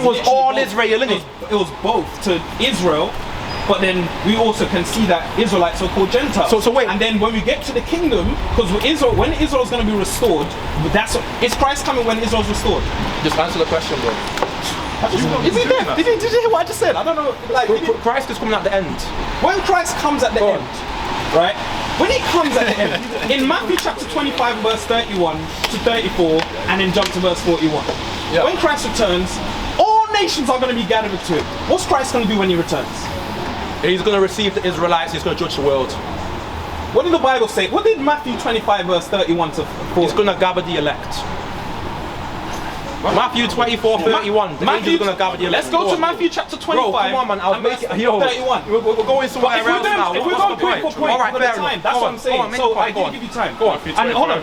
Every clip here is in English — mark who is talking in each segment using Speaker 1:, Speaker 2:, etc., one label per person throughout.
Speaker 1: It was all Israel, innit?
Speaker 2: It was both to Israel, but then we also can see that Israelites are called Gentiles.
Speaker 1: So wait.
Speaker 2: And then when we get to the kingdom, because when Israel is going to be restored, is Christ coming when Israel's restored?
Speaker 1: Just answer the question, bro.
Speaker 2: Is he there? Did you hear what I just said? I don't know. Like
Speaker 1: Christ is coming at the end.
Speaker 2: when Christ comes at the end, right? When he comes at the end, in Matthew chapter 25, verse 31 to 34, and then jump to verse 41.
Speaker 1: Yeah.
Speaker 2: When Christ returns, all nations are going to be gathered to him. What's Christ going to do when he returns?
Speaker 1: He's going to receive the Israelites, he's going to judge the world.
Speaker 2: What did the Bible say? What did Matthew 25, verse 31 to 40?
Speaker 1: He's going to gather the elect. Matthew 24, 31. The angels are going to gather the elect.
Speaker 2: Let's go to Matthew chapter 25.
Speaker 1: Bro, come on, man. I'll make it. Yo,
Speaker 2: 31.
Speaker 1: We're going somewhere else now.
Speaker 2: If we're going point for point,
Speaker 1: alright, fair
Speaker 2: time.
Speaker 1: enough.
Speaker 2: That's what I'm saying. So I didn't give you time.
Speaker 1: Go on.
Speaker 2: And hold on.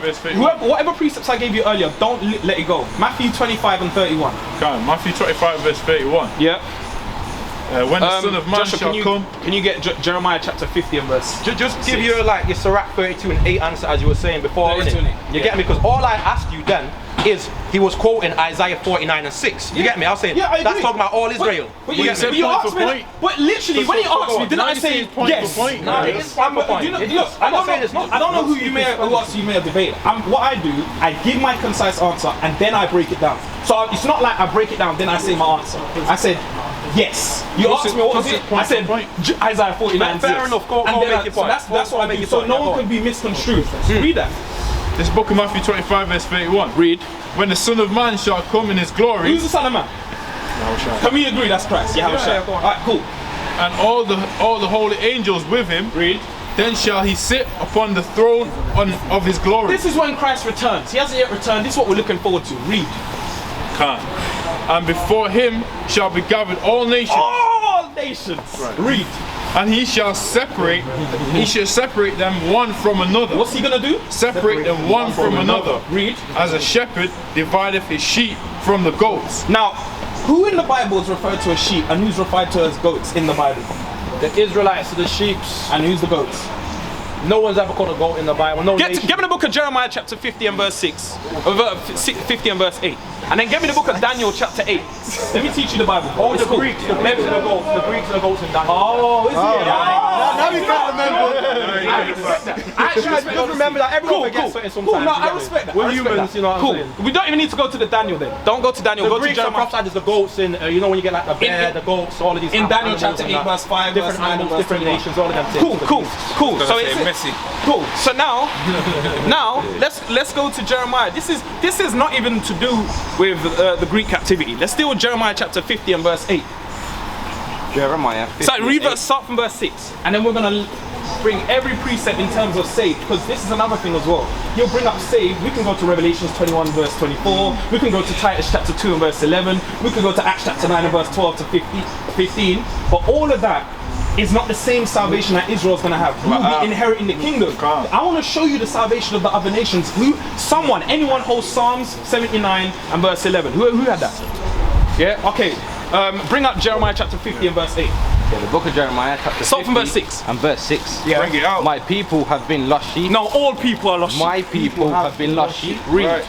Speaker 2: Whatever precepts I gave you earlier, don't let it go. Matthew 25 and 31.
Speaker 3: Okay, Matthew 25, verse 31.
Speaker 2: Yeah.
Speaker 3: When the Son of Man
Speaker 2: Joshua,
Speaker 3: shall come.
Speaker 2: Can you get Jeremiah chapter 50 and verse?
Speaker 1: Just give you like your Sirach 32 and 8 answer as you were saying before, innit? You get me? Because all I asked you then is he was quoting Isaiah 49 and 6. You get me? I was saying that's talking about all Israel.
Speaker 2: But you asked me. But literally, when you asked me, didn't I say yes?
Speaker 1: No, it is point for point.
Speaker 2: Look, I don't know who else you may have debated. What I do, I give my concise answer and then I break it down. So it's not like I break it down then I say my answer. I said yes. You asked me what was it? I said Isaiah 49.
Speaker 1: Fair enough. Go make your point.
Speaker 2: That's what I make. So no one can be misconstrued. Read that.
Speaker 3: This book of Matthew 25, verse 31.
Speaker 2: Read.
Speaker 3: When the Son of Man shall come in his glory.
Speaker 2: Who's the Son of Man? Can we agree that's Christ? Yeah, alright, cool.
Speaker 3: And all the holy angels with him.
Speaker 2: Read.
Speaker 3: Then shall he sit upon the throne of his glory.
Speaker 2: This is when Christ returns. He hasn't yet returned. This is what we're looking forward to. Read.
Speaker 3: And before him shall be gathered all nations.
Speaker 2: All nations. Right. Read.
Speaker 3: And he shall separate them one from another.
Speaker 2: What's he gonna do?
Speaker 3: Separate them one from another.
Speaker 2: Read.
Speaker 3: As a shepherd divideth his sheep from the goats.
Speaker 2: Now, who in the Bible is referred to as sheep and who's referred to as goats in the Bible?
Speaker 1: The Israelites are the sheep.
Speaker 2: And who's the goats?
Speaker 1: No one's ever called a goat in the Bible.
Speaker 2: Give me the book of Jeremiah chapter 50 and verse 6. 50 and verse 8. And then give me the book of Daniel chapter 8. Let me teach you the Bible.
Speaker 1: Oh, the Greeks and the goats. The Greeks and the goats in Daniel.
Speaker 2: Oh, is it?
Speaker 3: Now you can't remember.
Speaker 2: I actually
Speaker 1: just remember that everyone forgets something sometimes.
Speaker 2: Cool, no, I respect that.
Speaker 1: We're humans, you know what I'm saying?
Speaker 2: We don't even need to go to the Daniel then. Don't go to Daniel.
Speaker 1: The Greeks are prophesied as the goats in, you know when you get like the bear, the goats, all of these.
Speaker 2: In Daniel chapter 8 verse 5,
Speaker 1: different animals, different nations, all of them things.
Speaker 2: Cool. So
Speaker 3: it's messy.
Speaker 2: Cool. So now let's go to Jeremiah. This is not even to do with the Greek captivity. Let's deal with Jeremiah chapter 50 and verse 8.
Speaker 4: Jeremiah 50.
Speaker 2: So start from verse 6, and then we're gonna bring every precept in terms of saved, because this is another thing as well. He'll bring up saved. We can go to Revelations 21 verse 24. We can go to Titus chapter 2 and verse 11. We can go to Acts chapter 9 and verse 12 to 15. But all of that is not the same salvation that Israel's going to have. We'll be inheriting the kingdom. I want to show you the salvation of the other nations. Anyone holds Psalms 79 and verse 11. Who had that? Yeah? Okay. Bring up Jeremiah chapter 50 and verse 8.
Speaker 4: Yeah, the book of Jeremiah chapter 50
Speaker 2: Start from verse 6.
Speaker 4: and verse 6.
Speaker 2: Yeah.
Speaker 3: Bring it out.
Speaker 4: My people have been lost sheep.
Speaker 2: No, all people are lost sheep.
Speaker 4: My people have been lost sheep.
Speaker 2: Read.
Speaker 3: Right.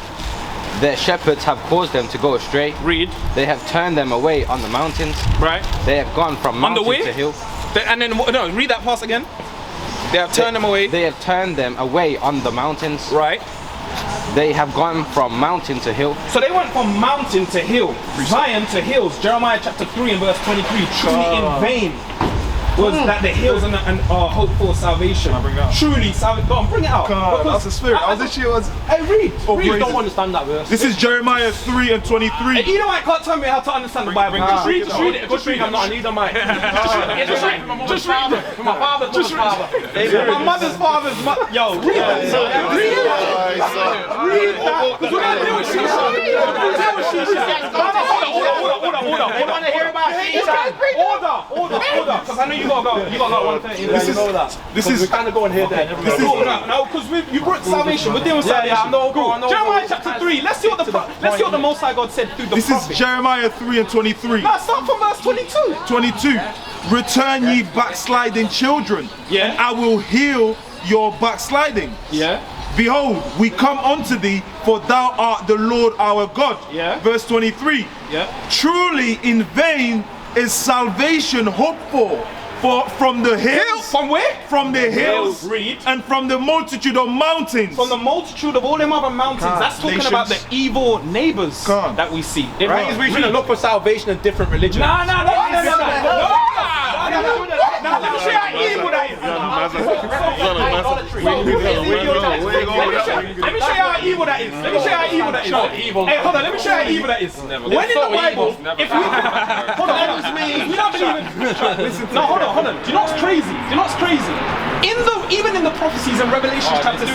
Speaker 4: Their shepherds have caused them to go astray.
Speaker 2: Read.
Speaker 4: They have turned them away on the mountains.
Speaker 2: Right.
Speaker 4: They have gone from mountain to hill.
Speaker 2: And then, no, read that part again. They have turned them away.
Speaker 4: They have turned them away on the mountains.
Speaker 2: Right.
Speaker 4: They have gone from mountain to hill.
Speaker 2: So they went from mountain to hill, Zion to hills. Jeremiah chapter 3 and verse 23. Truly in vain was that the hills and hope for salvation. Truly, go on, bring it out.
Speaker 3: That's the spirit.
Speaker 2: Hey, read.
Speaker 1: You don't understand that verse.
Speaker 3: This is Jeremiah 3 and 23.
Speaker 2: You know what? Can't tell me how to understand the Bible. Just read it. Just read it.
Speaker 1: I'm not a leader, mate.
Speaker 2: Just read it.
Speaker 1: Just read it. From my father to my father.
Speaker 2: My mother's father's mother. Yo, read that. Read that. Because we're gonna deal with Shisha. Hold on. You want to hear about Shisha? Order. Because I know you gotta go 130.
Speaker 1: This is kind of going here then.
Speaker 2: No, because you brought salvation. We're dealing with salvation.
Speaker 1: I know.
Speaker 2: Jeremiah chapter 3. Let's see what the Most High God said through the prophet.
Speaker 3: This is Jeremiah 3 and 23.
Speaker 2: No, start from verse 22.
Speaker 3: 22. Return ye backsliding children,
Speaker 2: Yeah.
Speaker 3: and I will heal your backsliding.
Speaker 2: Yeah.
Speaker 5: behold, we come unto thee, for thou art the Lord our God.
Speaker 2: Yeah.
Speaker 5: Verse 23.
Speaker 2: Yeah.
Speaker 5: Truly in vain is salvation hoped for from the hills.
Speaker 2: From where?
Speaker 5: From the hills.
Speaker 2: Read.
Speaker 5: And from the multitude of mountains.
Speaker 2: From the multitude of all them other mountains. That's talking about the evil neighbors that we see.
Speaker 1: Right? We shouldn't look for salvation in different religions.
Speaker 2: No. Let me show you how evil that is. Let me show you how evil that is. Hey, hold on. Let me show you how evil that is. When in the Bible, if we hold on, we don't believe in. No, hold on. Do you know what's crazy? Even in the prophecies in Revelation chapter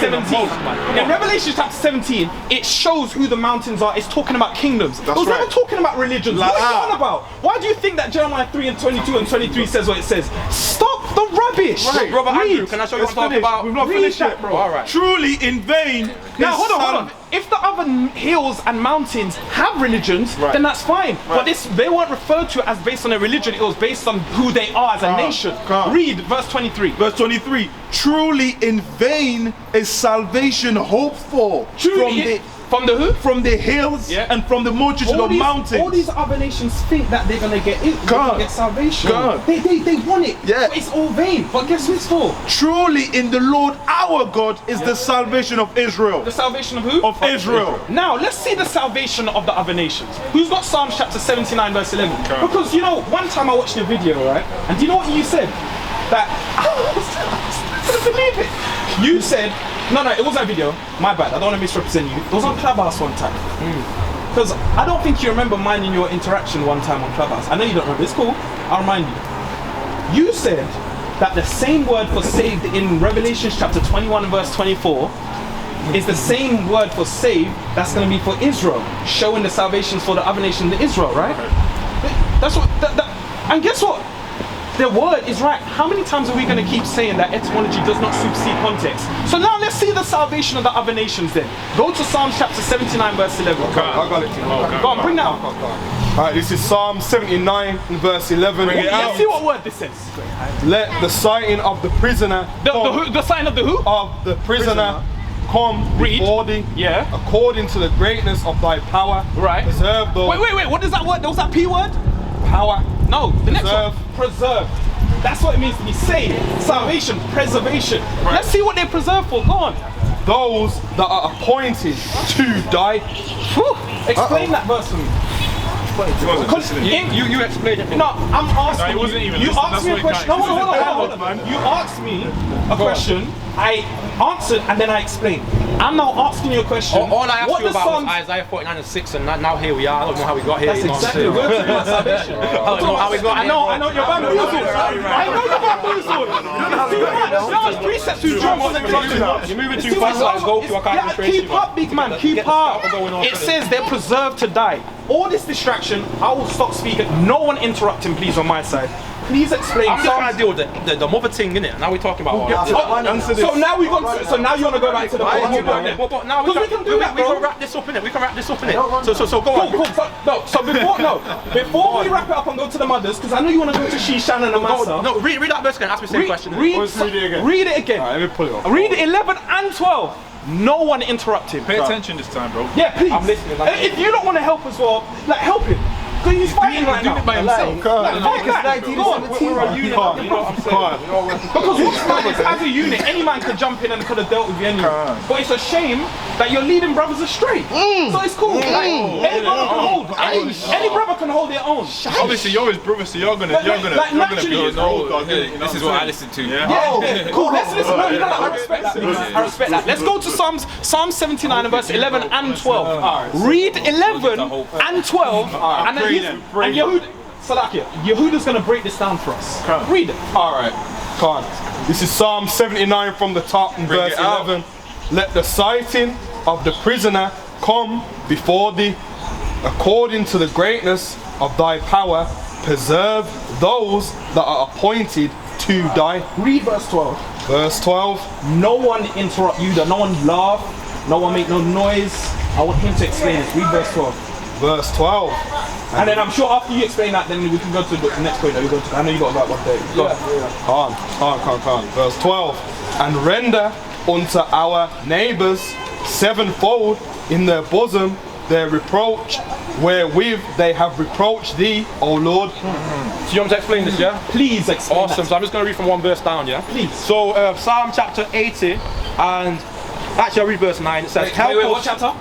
Speaker 2: 17, it shows who the mountains are. It's talking about kingdoms. It was never talking about religions. What are you on about? Why do you think that Jeremiah 3 and 22 and 23 says what it says? Stop the rubbish.
Speaker 1: Right. Brother Andrew, can I show you what I'm talking about?
Speaker 5: We've not finished yet, bro.
Speaker 1: All right.
Speaker 5: Truly in vain.
Speaker 2: Now hold on. If the other hills and mountains have religions, then that's fine. But they weren't referred to as based on their religion. It was based on who they are as a nation. Read verse 23.
Speaker 5: Verse 23. Truly in vain is salvation hoped for.
Speaker 2: From the who?
Speaker 5: From the hills and from the multitude of mountains.
Speaker 2: All these other nations think that they're gonna get it. They're gonna get salvation. They want it.
Speaker 5: Yeah.
Speaker 2: But it's all vain. But guess who it's for?
Speaker 5: Truly in the Lord our God is the salvation of Israel.
Speaker 2: The salvation of who?
Speaker 5: Of Israel.
Speaker 2: Now let's see the salvation of the other nations. Who's got Psalms chapter 79 verse 11? Because you know, one time I watched your video, right? And do you know what you said? That I couldn't believe it. You said, no, it wasn't a video. My bad. I don't want to misrepresent you. It was on Clubhouse one time. Because I don't think you remember mine in your interaction one time on Clubhouse. I know you don't remember. It's cool. I'll remind you. You said that the same word for saved in Revelation chapter 21 and verse 24 is the same word for saved that's going to be for Israel, showing the salvations for the other nations in Israel, right? That's what. And guess what? The word is right. How many times are we going to keep saying that etymology does not supersede context? So now let's see the salvation of the other nations then. Go to Psalms chapter 79 verse 11.
Speaker 3: I got it.
Speaker 2: Go on, bring that up.
Speaker 6: Alright, this is Psalm 79 verse 11.
Speaker 2: Let's see what word this says.
Speaker 6: Let the sighting of the prisoner
Speaker 2: The sign of the who?
Speaker 6: of the prisoner come before thee, according to the greatness of thy power.
Speaker 2: Right.
Speaker 6: Preserve those.
Speaker 2: Wait. What is that word? Was that P word?
Speaker 6: Power.
Speaker 2: No, the next
Speaker 6: Preserve.
Speaker 2: one. Preserve. That's what it means to be saved. Salvation, preservation. Let's see what they preserve for. Go on.
Speaker 6: Those that are appointed to die.
Speaker 2: Whew. Explain that verse for me.
Speaker 1: You explained it.
Speaker 2: No, I'm asking
Speaker 3: it wasn't even
Speaker 2: you.
Speaker 3: listening,
Speaker 2: Asked me a
Speaker 3: that's why
Speaker 2: question.
Speaker 3: you
Speaker 2: No,
Speaker 3: can't-
Speaker 2: hold on. You asked me a question. I answered and then I explained. I'm now asking you a question.
Speaker 1: All I asked
Speaker 2: What
Speaker 1: you
Speaker 2: the
Speaker 1: about was
Speaker 2: Psalms-
Speaker 1: Isaiah 49 and 6, and now here we are. I don't know how we got here.
Speaker 2: That's
Speaker 1: you know what I'm
Speaker 2: exactly
Speaker 1: saying?
Speaker 2: where we're about salvation.
Speaker 1: I don't know how we got here.
Speaker 2: I know you're bamboozled. I know you're bamboozled. No, it's precepts to jump on the
Speaker 1: You're moving too fast, like Goku. I can't concentrate.
Speaker 2: Keep up, big man. Keep up.
Speaker 1: going on.
Speaker 2: It says they're preserved to die. All this distraction, I will stop speaking. No one interrupting, please, on my side. Please explain.
Speaker 1: I'm just trying to deal with the mother thing, innit? Now we're talking about all that.
Speaker 2: So now we got. So now you want to go back to the.
Speaker 1: But now we can
Speaker 2: do that,
Speaker 1: we
Speaker 2: bro.
Speaker 1: can wrap this up, innit? We can wrap this up, innit? So go on.
Speaker 2: Cool. So before we wrap it up and go to the mothers, because I know you want to go to Shishan and Amasa.
Speaker 1: No, read that verse again. Ask me the same question.
Speaker 2: Read it again.
Speaker 6: Alright, let me pull it up.
Speaker 2: Read 11 and 12. No one interrupt him.
Speaker 3: Pay attention this time, bro.
Speaker 2: Yeah, please.
Speaker 1: I'm listening.
Speaker 2: If you don't want to help as well, like help him. Because he's fighting right now.
Speaker 3: Doing it by himself.
Speaker 2: Because what's mad is, as a unit, any man could jump in and could have dealt with you anyway. But it's a shame that you're leading brothers astray. So it's cool. Like, any brother can hold. Any brother can hold their own.
Speaker 3: Obviously, you're his brother, so you're gonna be his old dog.
Speaker 7: This is what I listen to.
Speaker 2: Yeah, cool. Let's listen. No, I respect that. I respect that. Let's go to Psalm 79 and verse 11 and 12. Read 11 and 12, and then Yehuda's gonna break this down for us. Read it.
Speaker 6: Alright, come on. This is Psalm 79 from the top in verse 11. Let the sighting of the prisoner come before thee, according to the greatness of thy power, preserve those that are appointed to die.
Speaker 2: Read verse 12.
Speaker 6: Verse 12.
Speaker 2: No one interrupt Yehuda. No one laugh. No one make no noise. I want him to explain it. Read verse 12.
Speaker 6: Verse 12.
Speaker 2: And then I'm sure after you explain that, then we can go to the next point that we go to. I know you got about 1 day. Go on.
Speaker 6: Come on. Verse 12. And render unto our neighbors sevenfold in their bosom their reproach, wherewith they have reproached thee, O Lord.
Speaker 1: So you want me to explain this, yeah?
Speaker 2: Please explain.
Speaker 1: Awesome. So I'm just going to read from one verse down, yeah?
Speaker 2: Please.
Speaker 1: So Psalm chapter 80, and actually I'll read verse 9. It says,
Speaker 2: wait, what chapter?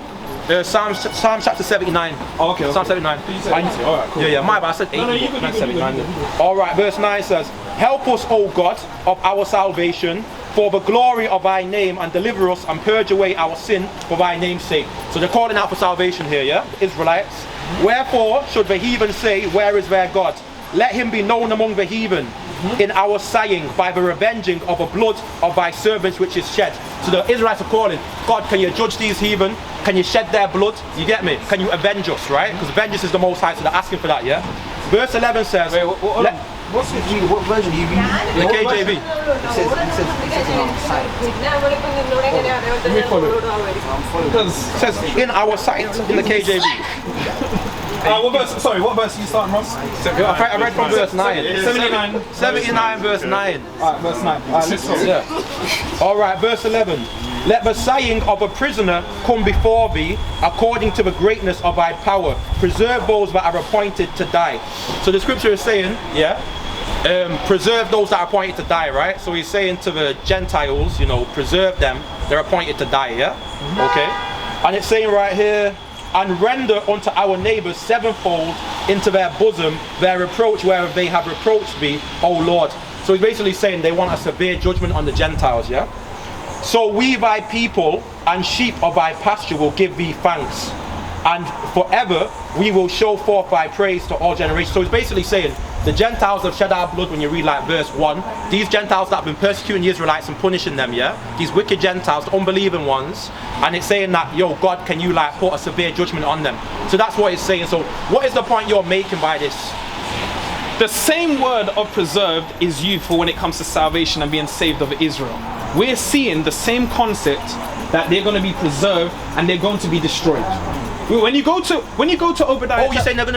Speaker 1: Psalm chapter 79.
Speaker 2: Oh, okay.
Speaker 1: Psalm 79.
Speaker 2: All right, cool.
Speaker 1: Yeah, my bad. I said 80.
Speaker 2: No, you can
Speaker 1: 79. All right, verse 9 says, help us, O God, of our salvation, for the glory of thy name, and deliver us and purge away our sin for thy name's sake. So they're calling out for salvation here, yeah? Israelites. Wherefore should the heathen say, where is their God? Let him be known among the heathen in our sighing by the revenging of the blood of thy servants which is shed. So the Israelites are calling, God, can you judge these heathen? Can you shed their blood? You get me? Can you avenge us, right? Because vengeance is the most high, so they're asking for that, yeah? Verse 11 says,
Speaker 7: wait, what version are you reading?
Speaker 1: The KJV.
Speaker 7: It says on our side.
Speaker 1: Because it says in our sight in the KJV.
Speaker 2: What verse are you starting, Ross?
Speaker 1: I read from verse 9.
Speaker 2: 79
Speaker 1: verse 9.
Speaker 2: Alright, verse 9. Alright, let's go.
Speaker 1: Yeah. Alright, verse 11. Let the sighing of a prisoner come before thee, according to the greatness of thy power. Preserve those that are appointed to die. So the scripture is saying, yeah, preserve those that are appointed to die, right? So he's saying to the Gentiles, you know, preserve them, they're appointed to die, yeah? Okay? And it's saying right here, and render unto our neighbors sevenfold into their bosom their reproach where they have reproached thee, O Lord. So he's basically saying they want a severe judgment on the Gentiles, yeah? So we thy people and sheep of thy pasture will give thee thanks, and forever we will show forth thy praise to all generations. So he's basically saying the Gentiles have shed our blood. When you read like verse 1, these Gentiles that have been persecuting the Israelites and punishing them, yeah, these wicked Gentiles, the unbelieving ones, and it's saying that, yo, God, can you like put a severe judgment on them? So that's what it's saying. So what is the point you're making by this?
Speaker 2: The same word of preserved is used for when it comes to salvation and being saved of Israel. We're seeing the same concept, that they're going to be preserved and they're going to be destroyed. When you go to Obadiah,
Speaker 1: you're saying they're going to